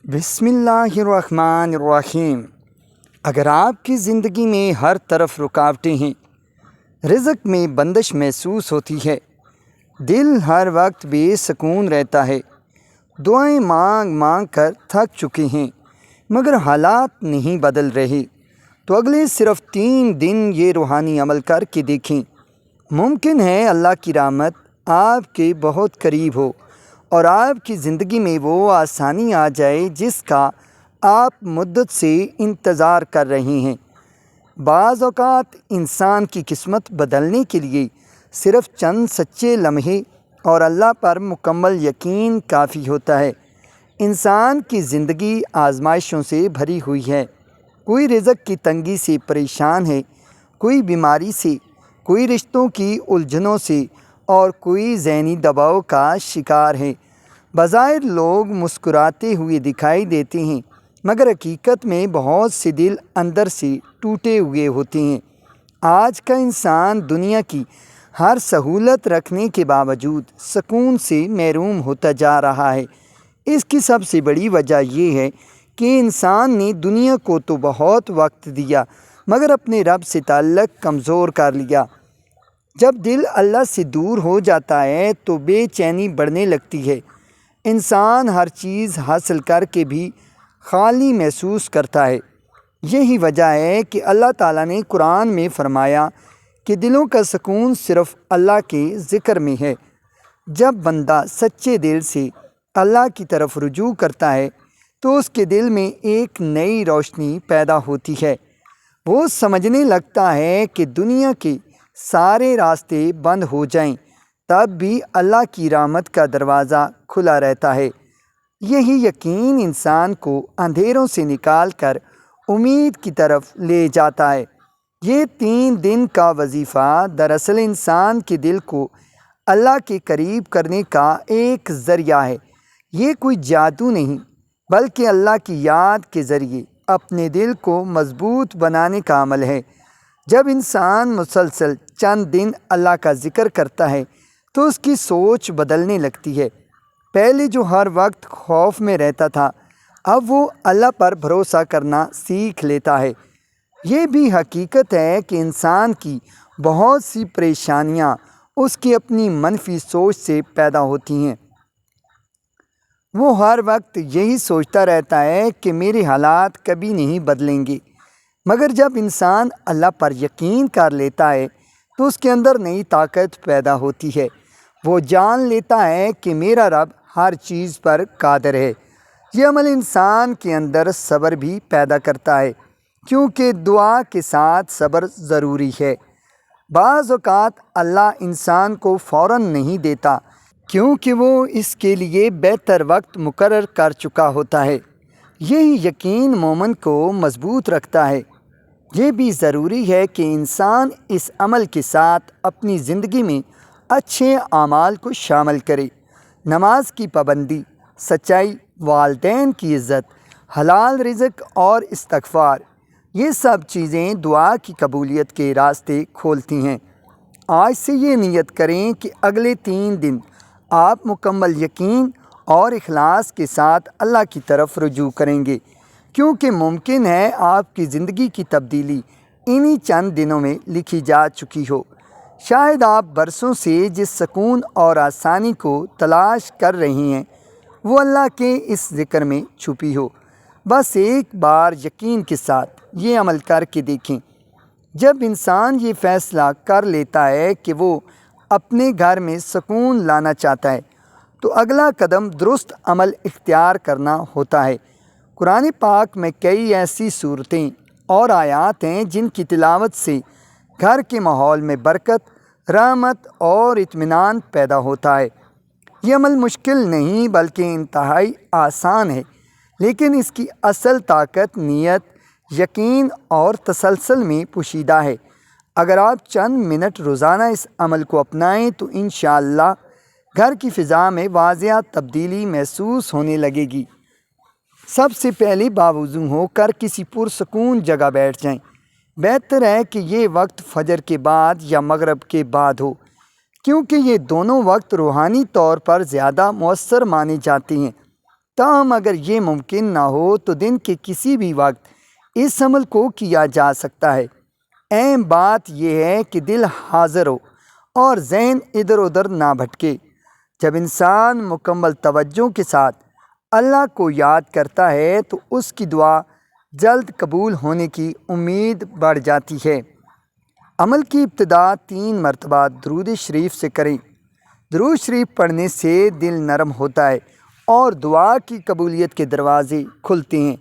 بسم اللہ الرحمن الرحیم۔ اگر آپ کی زندگی میں ہر طرف رکاوٹیں ہیں، رزق میں بندش محسوس ہوتی ہے، دل ہر وقت بے سکون رہتا ہے، دعائیں مانگ مانگ کر تھک چکے ہیں مگر حالات نہیں بدل رہے، تو اگلے صرف 3 دن یہ روحانی عمل کر کے دیکھیں۔ ممکن ہے اللہ کی رحمت آپ کے بہت قریب ہو اور آپ کی زندگی میں وہ آسانی آ جائے جس کا آپ مدت سے انتظار کر رہے ہیں۔ بعض اوقات انسان کی قسمت بدلنے کے لیے صرف چند سچے لمحے اور اللہ پر مکمل یقین کافی ہوتا ہے۔ انسان کی زندگی آزمائشوں سے بھری ہوئی ہے، کوئی رزق کی تنگی سے پریشان ہے، کوئی بیماری سے، کوئی رشتوں کی الجھنوں سے اور کوئی ذہنی دباؤ کا شکار ہے۔ بظاہر لوگ مسکراتے ہوئے دکھائی دیتے ہیں مگر حقیقت میں بہت سے دل اندر سے ٹوٹے ہوئے ہوتے ہیں۔ آج کا انسان دنیا کی ہر سہولت رکھنے کے باوجود سکون سے محروم ہوتا جا رہا ہے۔ اس کی سب سے بڑی وجہ یہ ہے کہ انسان نے دنیا کو تو بہت وقت دیا مگر اپنے رب سے تعلق کمزور کر لیا۔ جب دل اللہ سے دور ہو جاتا ہے تو بے چینی بڑھنے لگتی ہے۔ انسان ہر چیز حاصل کر کے بھی خالی محسوس کرتا ہے۔ یہی وجہ ہے کہ اللہ تعالیٰ نے قرآن میں فرمایا کہ دلوں کا سکون صرف اللہ کے ذکر میں ہے۔ جب بندہ سچے دل سے اللہ کی طرف رجوع کرتا ہے تو اس کے دل میں ایک نئی روشنی پیدا ہوتی ہے۔ وہ سمجھنے لگتا ہے کہ دنیا کے سارے راستے بند ہو جائیں تب بھی اللہ کی رحمت کا دروازہ کھلا رہتا ہے۔ یہی یقین انسان کو اندھیروں سے نکال کر امید کی طرف لے جاتا ہے۔ یہ 3 دن کا وظیفہ دراصل انسان کے دل کو اللہ کے قریب کرنے کا ایک ذریعہ ہے۔ یہ کوئی جادو نہیں بلکہ اللہ کی یاد کے ذریعے اپنے دل کو مضبوط بنانے کا عمل ہے۔ جب انسان مسلسل چند دن اللہ کا ذکر کرتا ہے تو اس کی سوچ بدلنے لگتی ہے۔ پہلے جو ہر وقت خوف میں رہتا تھا اب وہ اللہ پر بھروسہ کرنا سیکھ لیتا ہے۔ یہ بھی حقیقت ہے کہ انسان کی بہت سی پریشانیاں اس کی اپنی منفی سوچ سے پیدا ہوتی ہیں۔ وہ ہر وقت یہی سوچتا رہتا ہے کہ میرے حالات کبھی نہیں بدلیں گے، مگر جب انسان اللہ پر یقین کر لیتا ہے تو اس کے اندر نئی طاقت پیدا ہوتی ہے۔ وہ جان لیتا ہے کہ میرا رب ہر چیز پر قادر ہے۔ یہ عمل انسان کے اندر صبر بھی پیدا کرتا ہے کیونکہ دعا کے ساتھ صبر ضروری ہے۔ بعض اوقات اللہ انسان کو فوراً نہیں دیتا کیونکہ وہ اس کے لیے بہتر وقت مقرر کر چکا ہوتا ہے۔ یہی یقین مومن کو مضبوط رکھتا ہے۔ یہ بھی ضروری ہے کہ انسان اس عمل کے ساتھ اپنی زندگی میں اچھے اعمال کو شامل کرے۔ نماز کی پابندی، سچائی، والدین کی عزت، حلال رزق اور استغفار، یہ سب چیزیں دعا کی قبولیت کے راستے کھولتی ہیں۔ آج سے یہ نیت کریں کہ اگلے 3 دن آپ مکمل یقین اور اخلاص کے ساتھ اللہ کی طرف رجوع کریں گے، کیونکہ ممکن ہے آپ کی زندگی کی تبدیلی انہی چند دنوں میں لکھی جا چکی ہو۔ شاید آپ برسوں سے جس سکون اور آسانی کو تلاش کر رہے ہیں وہ اللہ کے اس ذکر میں چھپی ہو۔ بس ایک بار یقین کے ساتھ یہ عمل کر کے دیکھیں۔ جب انسان یہ فیصلہ کر لیتا ہے کہ وہ اپنے گھر میں سکون لانا چاہتا ہے تو اگلا قدم درست عمل اختیار کرنا ہوتا ہے۔ قرآن پاک میں کئی ایسی صورتیں اور آیات ہیں جن کی تلاوت سے گھر کے ماحول میں برکت، رحمت اور اطمینان پیدا ہوتا ہے۔ یہ عمل مشکل نہیں بلکہ انتہائی آسان ہے، لیکن اس کی اصل طاقت نیت، یقین اور تسلسل میں پوشیدہ ہے۔ اگر آپ چند منٹ روزانہ اس عمل کو اپنائیں تو انشاءاللہ گھر کی فضا میں واضح تبدیلی محسوس ہونے لگے گی۔ سب سے پہلے باوضو ہو کر کسی پرسکون جگہ بیٹھ جائیں۔ بہتر ہے کہ یہ وقت فجر کے بعد یا مغرب کے بعد ہو، کیونکہ یہ دونوں وقت روحانی طور پر زیادہ مؤثر مانے جاتے ہیں۔ تاہم اگر یہ ممکن نہ ہو تو دن کے کسی بھی وقت اس عمل کو کیا جا سکتا ہے۔ اہم بات یہ ہے کہ دل حاضر ہو اور ذہن ادھر ادھر نہ بھٹکے۔ جب انسان مکمل توجہ کے ساتھ اللہ کو یاد کرتا ہے تو اس کی دعا جلد قبول ہونے کی امید بڑھ جاتی ہے۔ عمل کی ابتدا 3 مرتبہ درود شریف سے کریں۔ درود شریف پڑھنے سے دل نرم ہوتا ہے اور دعا کی قبولیت کے دروازے کھلتے ہیں۔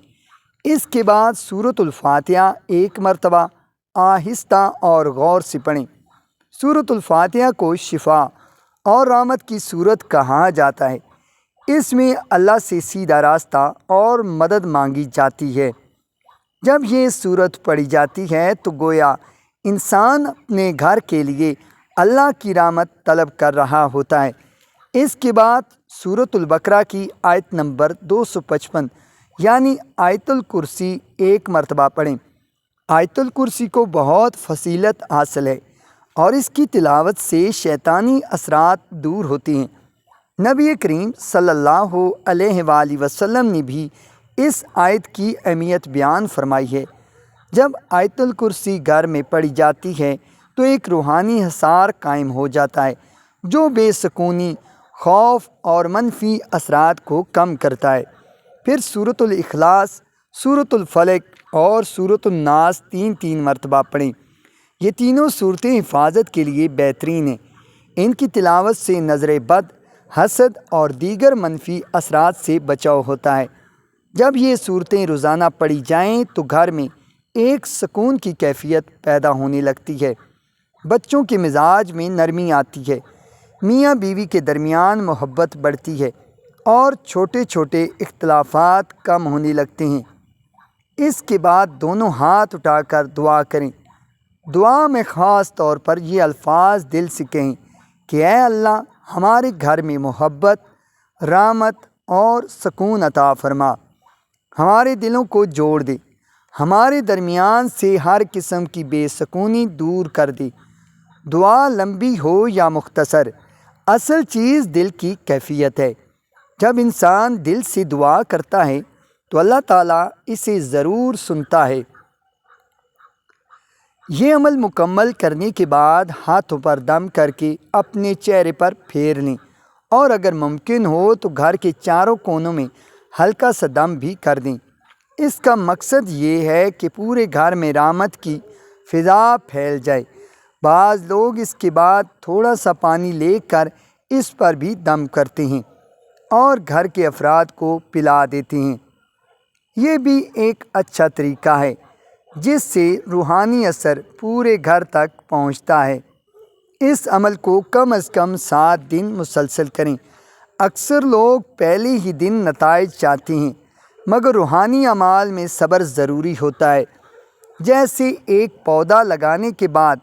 اس کے بعد سورۃ الفاتحہ 1 مرتبہ آہستہ اور غور سے پڑھیں۔ سورۃ الفاتحہ کو شفا اور رحمت کی سورت کہا جاتا ہے۔ اس میں اللہ سے سیدھا راستہ اور مدد مانگی جاتی ہے۔ جب یہ سورت پڑھی جاتی ہے تو گویا انسان اپنے گھر کے لیے اللہ کی رحمت طلب کر رہا ہوتا ہے۔ اس کے بعد سورۃ البقرہ کی آیت نمبر 255 یعنی آیت الکرسی 1 مرتبہ پڑھیں۔ آیت الکرسی کو بہت فضیلت حاصل ہے اور اس کی تلاوت سے شیطانی اثرات دور ہوتے ہیں۔ نبی کریم صلی اللہ علیہ وآلہ وسلم نے بھی اس آیت کی اہمیت بیان فرمائی ہے۔ جب آیت الکرسی گھر میں پڑھی جاتی ہے تو ایک روحانی حصار قائم ہو جاتا ہے جو بے سکونی، خوف اور منفی اثرات کو کم کرتا ہے۔ پھر سورۃ الاخلاص، سورۃ الفلق اور سورۃ الناس 3 مرتبہ پڑھیں۔ یہ تینوں صورتیں حفاظت کے لیے بہترین ہیں۔ ان کی تلاوت سے نظر بد، حسد اور دیگر منفی اثرات سے بچاؤ ہوتا ہے۔ جب یہ صورتیں روزانہ پڑھی جائیں تو گھر میں ایک سکون کی کیفیت پیدا ہونے لگتی ہے۔ بچوں کے مزاج میں نرمی آتی ہے، میاں بیوی کے درمیان محبت بڑھتی ہے اور چھوٹے چھوٹے اختلافات کم ہونے لگتے ہیں۔ اس کے بعد دونوں ہاتھ اٹھا کر دعا کریں۔ دعا میں خاص طور پر یہ الفاظ دل سے کہیں کہ اے اللہ، ہمارے گھر میں محبت، رحمت اور سکون عطا فرما۔ ہمارے دلوں کو جوڑ دے، ہمارے درمیان سے ہر قسم کی بے سکونی دور کر دے۔ دعا لمبی ہو یا مختصر، اصل چیز دل کی کیفیت ہے۔ جب انسان دل سے دعا کرتا ہے تو اللہ تعالیٰ اسے ضرور سنتا ہے۔ یہ عمل مکمل کرنے کے بعد ہاتھوں پر دم کر کے اپنے چہرے پر پھیر لیں اور اگر ممکن ہو تو گھر کے چاروں کونوں میں ہلکا سا دم بھی کر دیں۔ اس کا مقصد یہ ہے کہ پورے گھر میں رحمت کی فضا پھیل جائے۔ بعض لوگ اس کے بعد تھوڑا سا پانی لے کر اس پر بھی دم کرتے ہیں اور گھر کے افراد کو پلا دیتے ہیں۔ یہ بھی ایک اچھا طریقہ ہے جس سے روحانی اثر پورے گھر تک پہنچتا ہے۔ اس عمل کو کم از کم 7 دن مسلسل کریں۔ اکثر لوگ پہلے ہی دن نتائج چاہتے ہیں، مگر روحانی اعمال میں صبر ضروری ہوتا ہے۔ جیسے ایک پودا لگانے کے بعد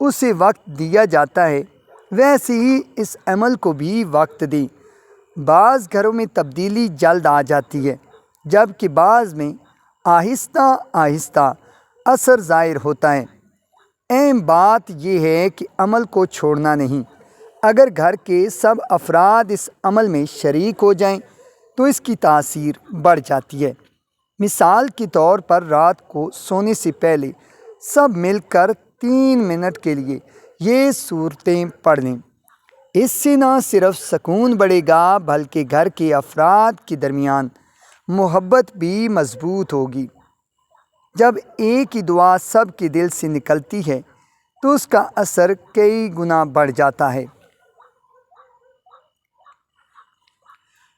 اسے وقت دیا جاتا ہے، ویسے ہی اس عمل کو بھی وقت دیں۔ بعض گھروں میں تبدیلی جلد آ جاتی ہے جبکہ بعض میں آہستہ آہستہ اثر ظاہر ہوتا ہے۔ اہم بات یہ ہے کہ عمل کو چھوڑنا نہیں۔ اگر گھر کے سب افراد اس عمل میں شریک ہو جائیں تو اس کی تاثیر بڑھ جاتی ہے۔ مثال کے طور پر رات کو سونے سے پہلے سب مل کر 3 منٹ کے لیے یہ صورتیں پڑھ لیں۔ اس سے نہ صرف سکون بڑھے گا بلکہ گھر کے افراد کے درمیان محبت بھی مضبوط ہوگی۔ جب ایک ہی دعا سب کے دل سے نکلتی ہے تو اس کا اثر کئی گنا بڑھ جاتا ہے۔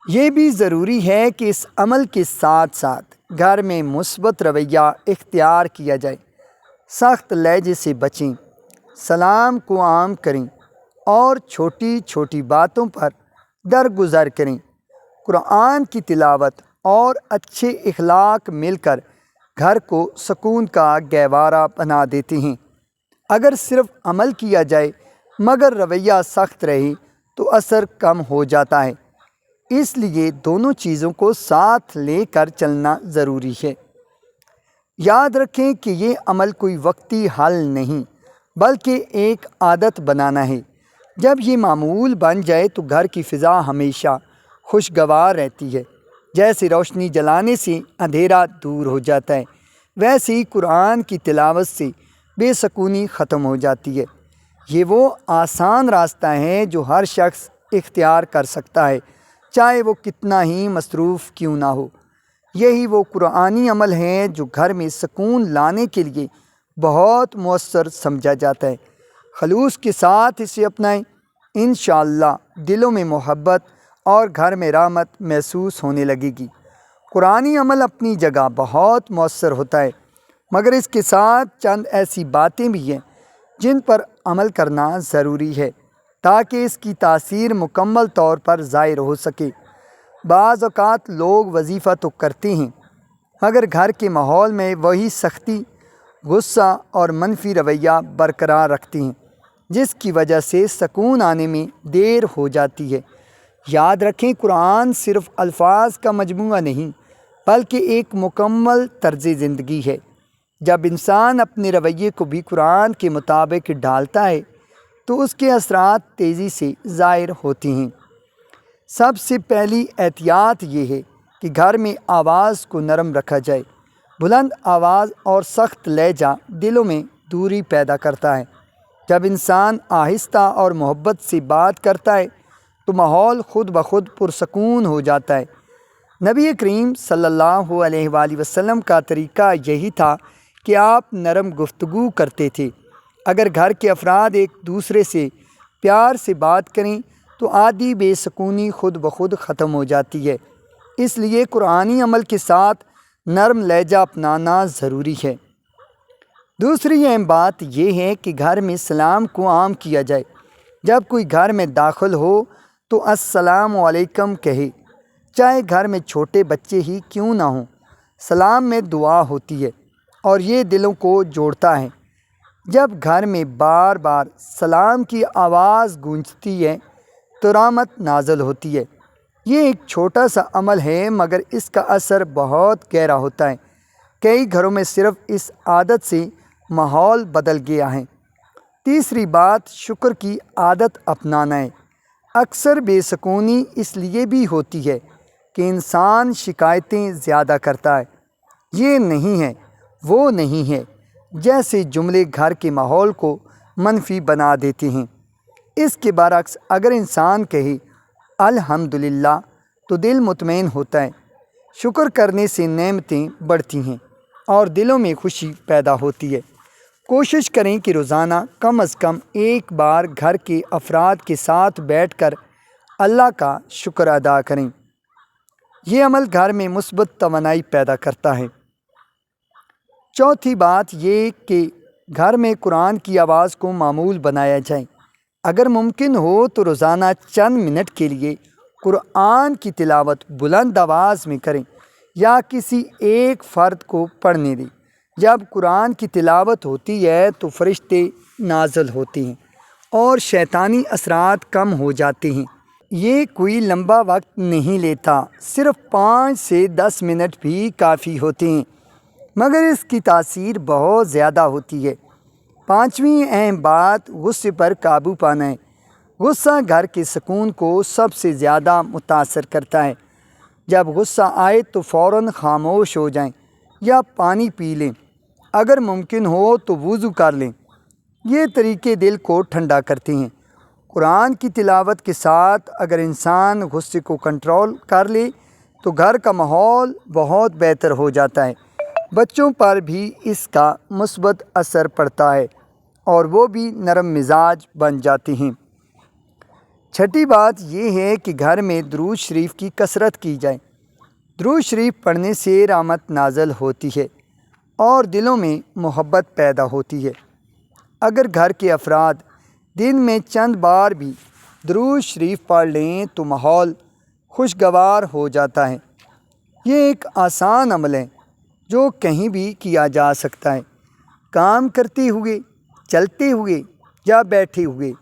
یہ بھی ضروری ہے کہ اس عمل کے ساتھ ساتھ گھر میں مثبت رویہ اختیار کیا جائے۔ سخت لہجے سے بچیں، سلام کو عام کریں اور چھوٹی چھوٹی باتوں پر درگزر کریں۔ قرآن کی تلاوت اور اچھے اخلاق مل کر گھر کو سکون کا گہوارہ بنا دیتے ہیں۔ اگر صرف عمل کیا جائے مگر رویہ سخت رہے تو اثر کم ہو جاتا ہے۔ اس لیے دونوں چیزوں کو ساتھ لے کر چلنا ضروری ہے۔ یاد رکھیں کہ یہ عمل کوئی وقتی حل نہیں بلکہ ایک عادت بنانا ہے۔ جب یہ معمول بن جائے تو گھر کی فضا ہمیشہ خوشگوار رہتی ہے۔ جیسے روشنی جلانے سے اندھیرا دور ہو جاتا ہے، ویسے ہی قرآن کی تلاوت سے بے سکونی ختم ہو جاتی ہے۔ یہ وہ آسان راستہ ہے جو ہر شخص اختیار کر سکتا ہے، چاہے وہ کتنا ہی مصروف کیوں نہ ہو۔ یہی وہ قرآنی عمل ہے جو گھر میں سکون لانے کے لیے بہت مؤثر سمجھا جاتا ہے۔ خلوص کے ساتھ اسے اپنائیں، انشاءاللہ دلوں میں محبت اور گھر میں رحمت محسوس ہونے لگے گی۔ قرآنی عمل اپنی جگہ بہت مؤثر ہوتا ہے، مگر اس کے ساتھ چند ایسی باتیں بھی ہیں جن پر عمل کرنا ضروری ہے تاکہ اس کی تاثیر مکمل طور پر ظاہر ہو سکے۔ بعض اوقات لوگ وظیفہ تو کرتے ہیں مگر گھر کے ماحول میں وہی سختی، غصہ اور منفی رویہ برقرار رکھتے ہیں، جس کی وجہ سے سکون آنے میں دیر ہو جاتی ہے۔ یاد رکھیں، قرآن صرف الفاظ کا مجموعہ نہیں بلکہ ایک مکمل طرز زندگی ہے۔ جب انسان اپنے رویے کو بھی قرآن کے مطابق ڈھالتا ہے تو اس کے اثرات تیزی سے ظاہر ہوتے ہیں۔ سب سے پہلی احتیاط یہ ہے کہ گھر میں آواز کو نرم رکھا جائے۔ بلند آواز اور سخت لہجہ دلوں میں دوری پیدا کرتا ہے۔ جب انسان آہستہ اور محبت سے بات کرتا ہے تو ماحول خود بخود پرسکون ہو جاتا ہے۔ نبی کریم صلی اللہ علیہ وآلہ وسلم کا طریقہ یہی تھا کہ آپ نرم گفتگو کرتے تھے۔ اگر گھر کے افراد ایک دوسرے سے پیار سے بات کریں تو آدھی بے سکونی خود بخود ختم ہو جاتی ہے۔ اس لیے قرآنی عمل کے ساتھ نرم لہجہ اپنانا ضروری ہے۔ دوسری اہم بات یہ ہے کہ گھر میں سلام کو عام کیا جائے۔ جب کوئی گھر میں داخل ہو تو السلام علیکم کہے، چاہے گھر میں چھوٹے بچے ہی کیوں نہ ہوں۔ سلام میں دعا ہوتی ہے اور یہ دلوں کو جوڑتا ہے۔ جب گھر میں بار بار سلام کی آواز گونجتی ہے تو رحمت نازل ہوتی ہے۔ یہ ایک چھوٹا سا عمل ہے مگر اس کا اثر بہت گہرا ہوتا ہے۔ کئی گھروں میں صرف اس عادت سے ماحول بدل گیا ہے۔ تیسری بات شکر کی عادت اپنانا ہے۔ اکثر بے سکونی اس لیے بھی ہوتی ہے کہ انسان شکایتیں زیادہ کرتا ہے، یہ نہیں ہے، وہ نہیں ہے، جیسے جملے گھر کے ماحول کو منفی بنا دیتے ہیں۔ اس کے برعکس اگر انسان کہے الحمدللہ تو دل مطمئن ہوتا ہے۔ شکر کرنے سے نعمتیں بڑھتی ہیں اور دلوں میں خوشی پیدا ہوتی ہے۔ کوشش کریں کہ روزانہ کم از کم ایک بار گھر کے افراد کے ساتھ بیٹھ کر اللہ کا شکر ادا کریں۔ یہ عمل گھر میں مثبت توانائی پیدا کرتا ہے۔ چوتھی بات یہ کہ گھر میں قرآن کی آواز کو معمول بنایا جائے۔ اگر ممکن ہو تو روزانہ چند منٹ کے لیے قرآن کی تلاوت بلند آواز میں کریں یا کسی ایک فرد کو پڑھنے دیں۔ جب قرآن کی تلاوت ہوتی ہے تو فرشتے نازل ہوتے ہیں اور شیطانی اثرات کم ہو جاتے ہیں۔ یہ کوئی لمبا وقت نہیں لیتا، صرف 5 سے 10 منٹ بھی کافی ہوتے ہیں، مگر اس کی تاثیر بہت زیادہ ہوتی ہے۔ پانچویں اہم بات غصے پر قابو پانا ہے۔ غصہ گھر کے سکون کو سب سے زیادہ متاثر کرتا ہے۔ جب غصہ آئے تو فوراً خاموش ہو جائیں یا پانی پی لیں، اگر ممکن ہو تو وضو کر لیں۔ یہ طریقے دل کو ٹھنڈا کرتے ہیں۔ قرآن کی تلاوت کے ساتھ اگر انسان غصے کو کنٹرول کر لے تو گھر کا ماحول بہت بہتر ہو جاتا ہے۔ بچوں پر بھی اس کا مثبت اثر پڑتا ہے اور وہ بھی نرم مزاج بن جاتے ہیں۔ چھٹی بات یہ ہے کہ گھر میں درود شریف کی کثرت کی جائے۔ درود شریف پڑھنے سے رحمت نازل ہوتی ہے اور دلوں میں محبت پیدا ہوتی ہے۔ اگر گھر کے افراد دن میں چند بار بھی درود شریف پڑھ لیں تو ماحول خوشگوار ہو جاتا ہے۔ یہ ایک آسان عمل ہے جو کہیں بھی کیا جا سکتا ہے، کام کرتے ہوئے، چلتے ہوئے یا بیٹھے ہوئے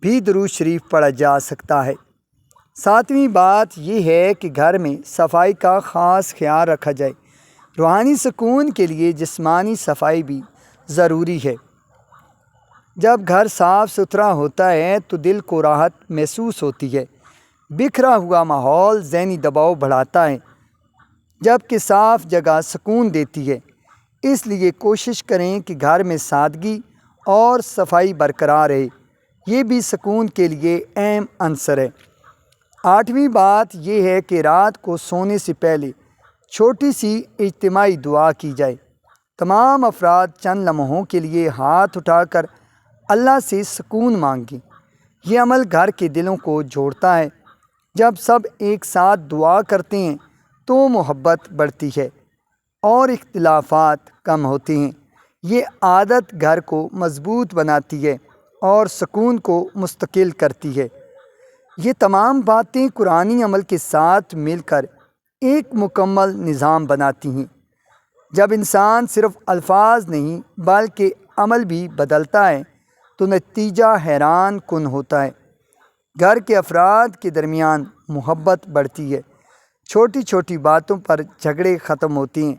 بھی درود شریف پڑھا جا سکتا ہے۔ ساتویں بات یہ ہے کہ گھر میں صفائی کا خاص خیال رکھا جائے۔ روحانی سکون کے لیے جسمانی صفائی بھی ضروری ہے۔ جب گھر صاف ستھرا ہوتا ہے تو دل کو راحت محسوس ہوتی ہے۔ بکھرا ہوا ماحول ذہنی دباؤ بڑھاتا ہے جبکہ صاف جگہ سکون دیتی ہے۔ اس لیے کوشش کریں کہ گھر میں سادگی اور صفائی برقرار رہے، یہ بھی سکون کے لیے اہم عنصر ہے۔ 8ویں بات یہ ہے کہ رات کو سونے سے پہلے چھوٹی سی اجتماعی دعا کی جائے۔ تمام افراد چند لمحوں کے لیے ہاتھ اٹھا کر اللہ سے سکون مانگیں۔ یہ عمل گھر کے دلوں کو جوڑتا ہے۔ جب سب ایک ساتھ دعا کرتے ہیں تو محبت بڑھتی ہے اور اختلافات کم ہوتے ہیں۔ یہ عادت گھر کو مضبوط بناتی ہے اور سکون کو مستقل کرتی ہے۔ یہ تمام باتیں قرآنی عمل کے ساتھ مل کر ایک مکمل نظام بناتی ہیں۔ جب انسان صرف الفاظ نہیں بلکہ عمل بھی بدلتا ہے تو نتیجہ حیران کن ہوتا ہے۔ گھر کے افراد کے درمیان محبت بڑھتی ہے، چھوٹی چھوٹی باتوں پر جھگڑے ختم ہوتے ہیں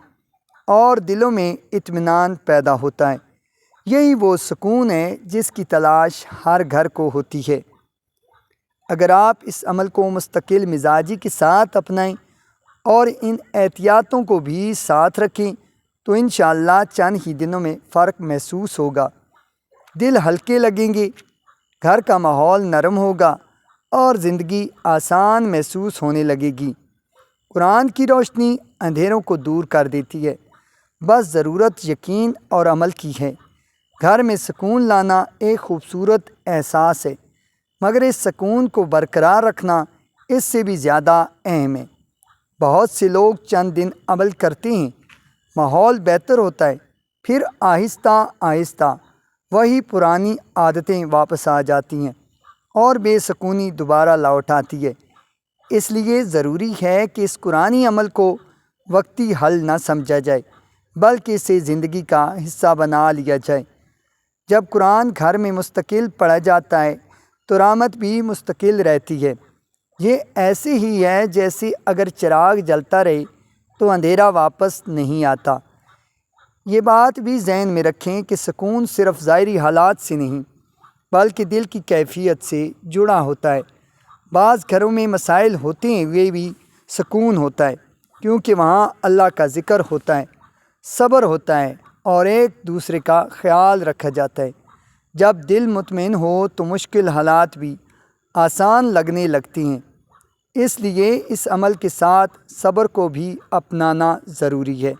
اور دلوں میں اطمینان پیدا ہوتا ہے۔ یہی وہ سکون ہے جس کی تلاش ہر گھر کو ہوتی ہے۔ اگر آپ اس عمل کو مستقل مزاجی کے ساتھ اپنائیں اور ان احتیاطوں کو بھی ساتھ رکھیں تو انشاءاللہ چند ہی دنوں میں فرق محسوس ہوگا۔ دل ہلکے لگیں گے، گھر کا ماحول نرم ہوگا اور زندگی آسان محسوس ہونے لگے گی۔ قرآن کی روشنی اندھیروں کو دور کر دیتی ہے، بس ضرورت یقین اور عمل کی ہے۔ گھر میں سکون لانا ایک خوبصورت احساس ہے، مگر اس سکون کو برقرار رکھنا اس سے بھی زیادہ اہم ہے۔ بہت سے لوگ چند دن عمل کرتے ہیں، ماحول بہتر ہوتا ہے، پھر آہستہ آہستہ وہی پرانی عادتیں واپس آ جاتی ہیں اور بے سکونی دوبارہ لوٹ آتی ہے۔ اس لیے ضروری ہے کہ اس قرآنی عمل کو وقتی حل نہ سمجھا جائے بلکہ اسے زندگی کا حصہ بنا لیا جائے۔ جب قرآن گھر میں مستقل پڑھا جاتا ہے تو رحمت بھی مستقل رہتی ہے۔ یہ ایسے ہی ہے جیسے اگر چراغ جلتا رہے تو اندھیرا واپس نہیں آتا۔ یہ بات بھی ذہن میں رکھیں کہ سکون صرف ظاہری حالات سے نہیں بلکہ دل کی کیفیت سے جڑا ہوتا ہے۔ بعض گھروں میں مسائل ہوتے ہیں ہوئے بھی سکون ہوتا ہے، کیونکہ وہاں اللہ کا ذکر ہوتا ہے، صبر ہوتا ہے اور ایک دوسرے کا خیال رکھا جاتا ہے۔ جب دل مطمئن ہو تو مشکل حالات بھی آسان لگنے لگتی ہیں۔ اس لیے اس عمل کے ساتھ صبر کو بھی اپنانا ضروری ہے۔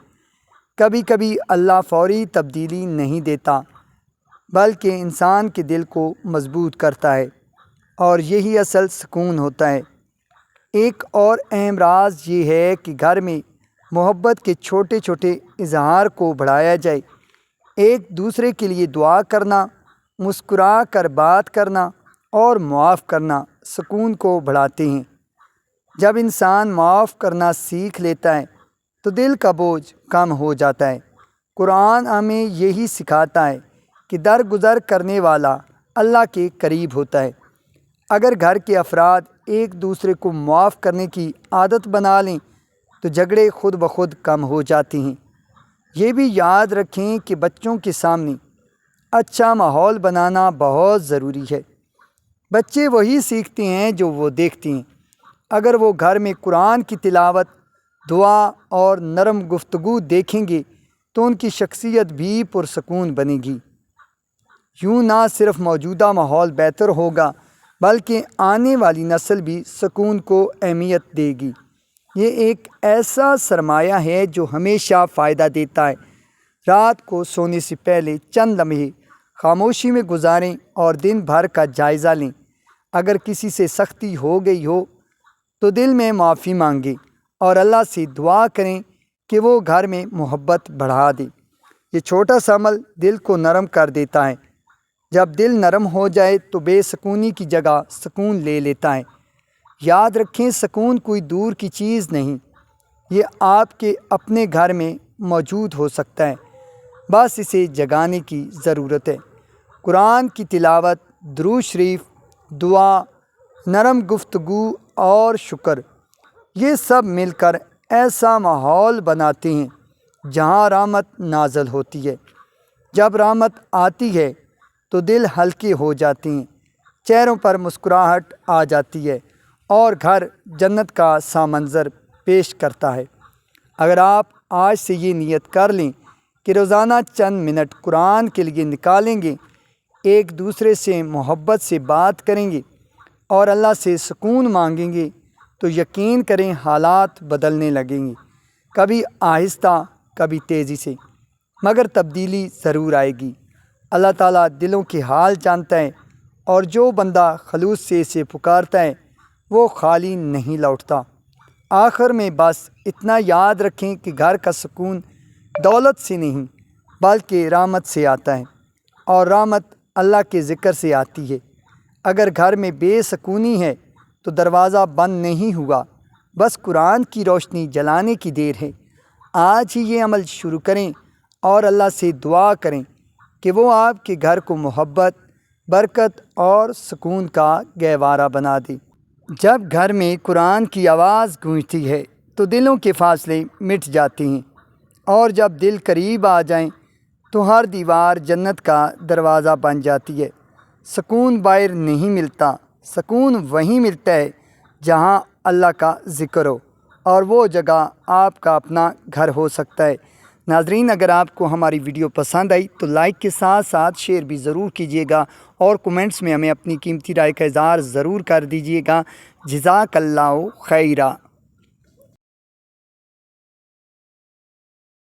کبھی کبھی اللہ فوری تبدیلی نہیں دیتا بلکہ انسان کے دل کو مضبوط کرتا ہے، اور یہی اصل سکون ہوتا ہے۔ ایک اور اہم راز یہ ہے کہ گھر میں محبت کے چھوٹے چھوٹے اظہار کو بڑھایا جائے۔ ایک دوسرے کے لیے دعا کرنا، مسکرا کر بات کرنا اور معاف کرنا سکون کو بڑھاتے ہیں۔ جب انسان معاف کرنا سیکھ لیتا ہے تو دل کا بوجھ کم ہو جاتا ہے۔ قرآن ہمیں یہی سکھاتا ہے کہ درگزر کرنے والا اللہ کے قریب ہوتا ہے۔ اگر گھر کے افراد ایک دوسرے کو معاف کرنے کی عادت بنا لیں تو جھگڑے خود بخود کم ہو جاتے ہیں۔ یہ بھی یاد رکھیں کہ بچوں کے سامنے اچھا ماحول بنانا بہت ضروری ہے۔ بچے وہی سیکھتے ہیں جو وہ دیکھتے ہیں۔ اگر وہ گھر میں قرآن کی تلاوت، دعا اور نرم گفتگو دیکھیں گے تو ان کی شخصیت بھی پرسکون بنے گی۔ یوں نہ صرف موجودہ ماحول بہتر ہوگا بلکہ آنے والی نسل بھی سکون کو اہمیت دے گی۔ یہ ایک ایسا سرمایہ ہے جو ہمیشہ فائدہ دیتا ہے۔ رات کو سونے سے پہلے چند لمحے خاموشی میں گزاریں اور دن بھر کا جائزہ لیں۔ اگر کسی سے سختی ہو گئی ہو تو دل میں معافی مانگیں اور اللہ سے دعا کریں کہ وہ گھر میں محبت بڑھا دے۔ یہ چھوٹا سا عمل دل کو نرم کر دیتا ہے۔ جب دل نرم ہو جائے تو بے سکونی کی جگہ سکون لے لیتا ہے۔ یاد رکھیں، سکون کوئی دور کی چیز نہیں، یہ آپ کے اپنے گھر میں موجود ہو سکتا ہے، بس اسے جگانے کی ضرورت ہے۔ قرآن کی تلاوت، درود شریف، دعا، نرم گفتگو اور شکر، یہ سب مل کر ایسا ماحول بناتے ہیں جہاں رحمت نازل ہوتی ہے۔ جب رحمت آتی ہے تو دل ہلکے ہو جاتے ہیں، چہروں پر مسکراہٹ آ جاتی ہے اور گھر جنت کا سا منظر پیش کرتا ہے۔ اگر آپ آج سے یہ نیت کر لیں کہ روزانہ چند منٹ قرآن کے لیے نکالیں گے، ایک دوسرے سے محبت سے بات کریں گے اور اللہ سے سکون مانگیں گے، تو یقین کریں حالات بدلنے لگیں گے، کبھی آہستہ کبھی تیزی سے، مگر تبدیلی ضرور آئے گی۔ اللہ تعالیٰ دلوں کے حال جانتا ہے، اور جو بندہ خلوص سے اسے پکارتا ہے وہ خالی نہیں لوٹتا۔ آخر میں بس اتنا یاد رکھیں کہ گھر کا سکون دولت سے نہیں بلکہ رحمت سے آتا ہے، اور رحمت اللہ کے ذکر سے آتی ہے۔ اگر گھر میں بے سکونی ہے تو دروازہ بند نہیں ہوا، بس قرآن کی روشنی جلانے کی دیر ہے۔ آج ہی یہ عمل شروع کریں اور اللہ سے دعا کریں کہ وہ آپ کے گھر کو محبت، برکت اور سکون کا گہوارہ بنا دے۔ جب گھر میں قرآن کی آواز گونجتی ہے تو دلوں کے فاصلے مٹ جاتے ہیں، اور جب دل قریب آ جائیں تو ہر دیوار جنت کا دروازہ بن جاتی ہے۔ سکون باہر نہیں ملتا، سکون وہیں ملتا ہے جہاں اللہ کا ذکر ہو، اور وہ جگہ آپ کا اپنا گھر ہو سکتا ہے۔ ناظرین، اگر آپ کو ہماری ویڈیو پسند آئی تو لائک کے ساتھ ساتھ شیئر بھی ضرور کیجیے گا، اور کومنٹس میں ہمیں اپنی قیمتی رائے کا اظہار ضرور کر دیجیے گا۔ جزاک اللہ خیرہ۔